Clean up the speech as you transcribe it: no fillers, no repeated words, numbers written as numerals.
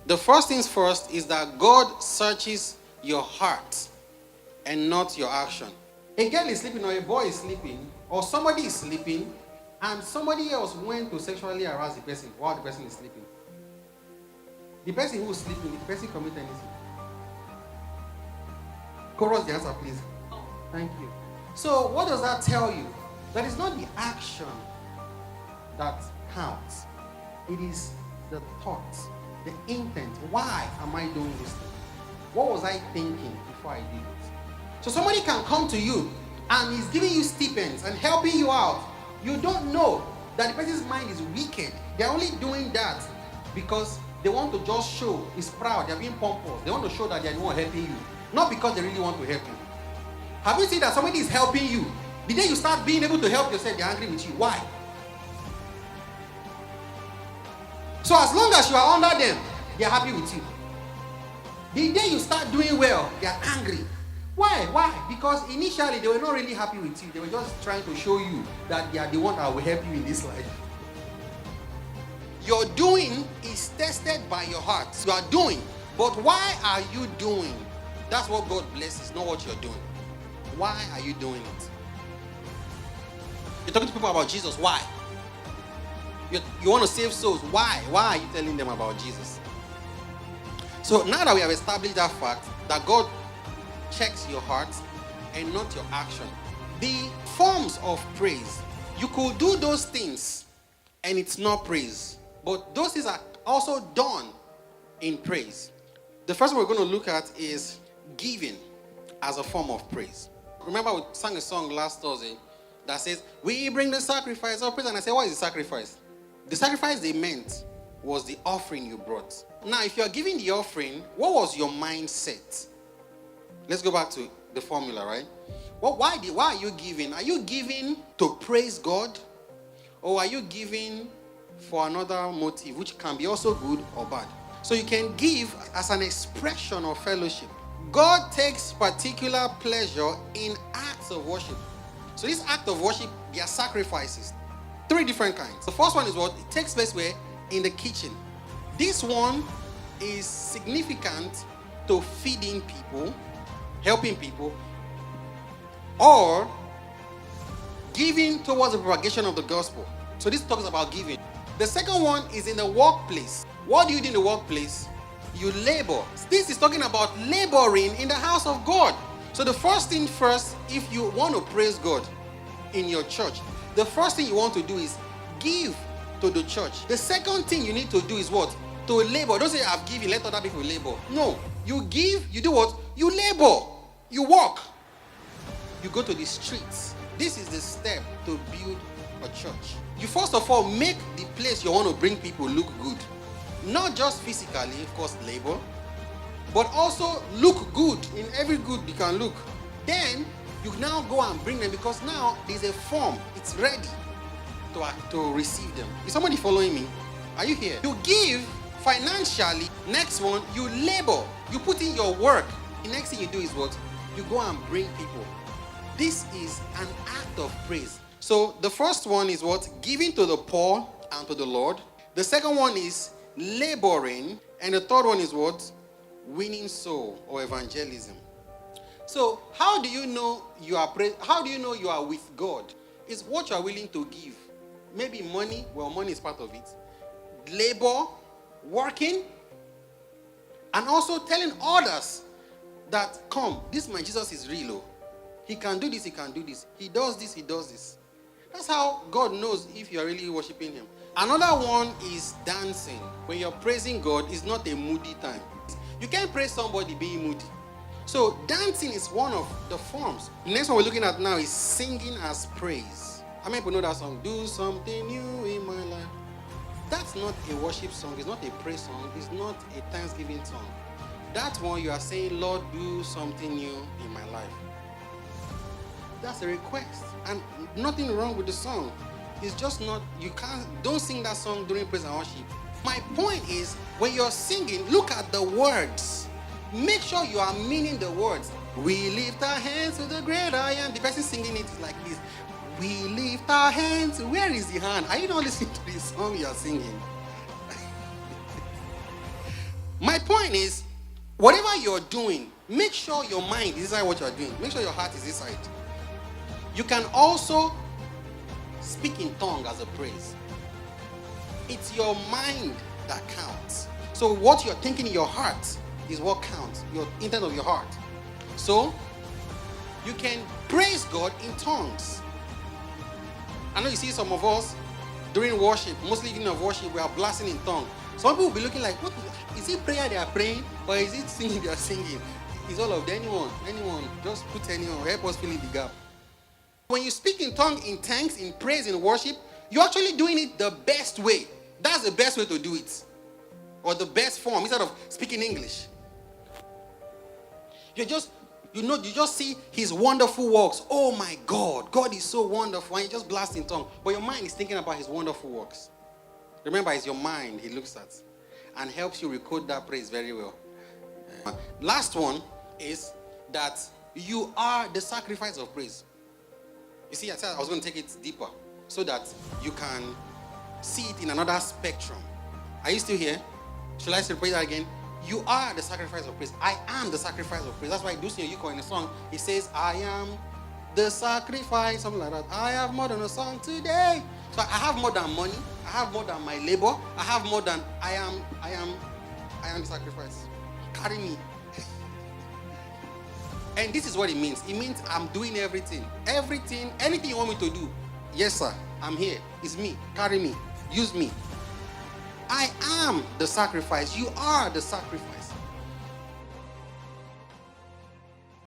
The first things first is that God searches your heart and not your action. A girl is sleeping or a boy is sleeping or somebody is sleeping and somebody else went to sexually harass the person while the person is sleeping. The person who is sleeping, the person committed anything. Chorus the answer, please. Thank you. So what does that tell you? That it's not the action that counts. It is the thought, the intent. Why am I doing this thing? What was I thinking before I did it? So somebody can come to you and is giving you stipends and helping you out. You don't know that the person's mind is wicked. They're only doing that because they want to just show, is proud, they're being pompous. They want to show that they're the one helping you. Not because they really want to help you. Have you seen that somebody is helping you? The day you start being able to help yourself, they're angry with you. Why? So as long as you are under them, they're happy with you. The day you start doing well, they're angry. Why? Why? Because initially they were not really happy with you. They were just trying to show you that they are the one that will help you in this life. Your doing is tested by your heart. You are doing. But why are you doing? That's what God blesses, not what you're doing. Why are you doing it? You're talking to people about Jesus. Why? You want to save souls. Why? Why are you telling them about Jesus? So now that we have established that fact, that God checks your heart and not your action. The forms of praise. You could do those things and it's not praise. But those things are also done in praise. The first one we're going to look at is giving as a form of praise. Remember we sang a song last Thursday that says, we bring the sacrifice of praise. And I said, what is the sacrifice? The sacrifice they meant was the offering you brought. Now, if you are giving the offering, what was your mindset? Let's go back to the formula, right? Well, why are you giving? Are you giving to praise God? Or are you giving for another motive, which can be also good or bad? So you can give as an expression of fellowship. God takes particular pleasure in acts of worship. So this act of worship, they are sacrifices. 3 different kinds. The first one is what? It takes place where? In the kitchen. This one is significant to feeding people, helping people, or giving towards the propagation of the gospel. So this talks about giving. The second one is in the workplace. What do you do in the workplace? You labor. This is talking about laboring in the house of God. So the first thing first, if you want to praise God in your church, the first thing you want to do is give to the church. The second thing you need to do is what? To labor. Don't say, I've given, let other people labor. No. You give, you do what? You labor. You work. You go to the streets. This is the step to build a church. You first of all make the place you want to bring people look good. Not just physically, of course, labor, but also look good in every good you can look. Then you now go and bring them because now there's a form. It's ready to receive them. Is somebody following me? Are you here? You give financially. Next one, you labor. You put in your work. The next thing you do is what? You go and bring people. This is an act of praise. So the first one is what? Giving to the poor and to the Lord. The second one is laboring. And the third one is what? Winning soul or evangelism. So how do you know you are how do you know you are with God? It's what you are willing to give. Maybe money. Well, money is part of it. Labor, working, and also telling others that, come, this my Jesus is real. Oh. He can do this, he can do this. He does this, he does this. That's how God knows if you are really worshiping him. Another one is dancing. When you're praising God, it's not a moody time. You can't praise somebody being moody. So dancing is one of the forms. The next one we're looking at now is singing as praise. How many people know that song? Do something new in my life. That's not a worship song. It's not a praise song. It's not a thanksgiving song. That one you are saying, Lord, do something new in my life. That's a request. And nothing wrong with the song. It's just not, don't sing that song during praise and worship. My point is, when you're singing, look at the words. Make sure you are meaning the words. We lift our hands to the great I am. The person singing it is like this. We lift our hands. Where is the hand? Are you not listening to the song you are singing? My point is, whatever you're doing, make sure your mind is inside what you're doing. Make sure your heart is inside. You can also speak in tongue as a praise. It's your mind that counts. So what you're thinking in your heart is what counts, your intent of your heart. So you can praise God in tongues. I know you see some of us during worship, mostly in worship, we are blasting in tongue. Some people will be looking like, what is it prayer they are praying, or is it singing they are singing? It's all of them. Anyone, just put anyone, help us fill in the gap. When you speak in tongue, in thanks, in praise, in worship, you're actually doing it the best way. That's the best way to do it. Or the best form, instead of speaking English. You just see his wonderful works. Oh my God, God is so wonderful. And you just blast in tongue. But your mind is thinking about his wonderful works. Remember, it's your mind he looks at and helps you recode that praise very well. Last one is that you are the sacrifice of praise. You see, I said I was going to take it deeper so that you can see it in another spectrum. Are you still here? Shall I repeat that again? You are the sacrifice of praise. I am the sacrifice of praise. That's why Lucy Yuko in the song, he says, I am the sacrifice, something like that. I have more than a song today. So I have more than money. I have more than my labor. I have more than I am the sacrifice. Carry me. And this is what it means. It means I'm doing everything. Everything, anything you want me to do. Yes, sir. I'm here. It's me. Carry me. Use me. I am the sacrifice. You are the sacrifice.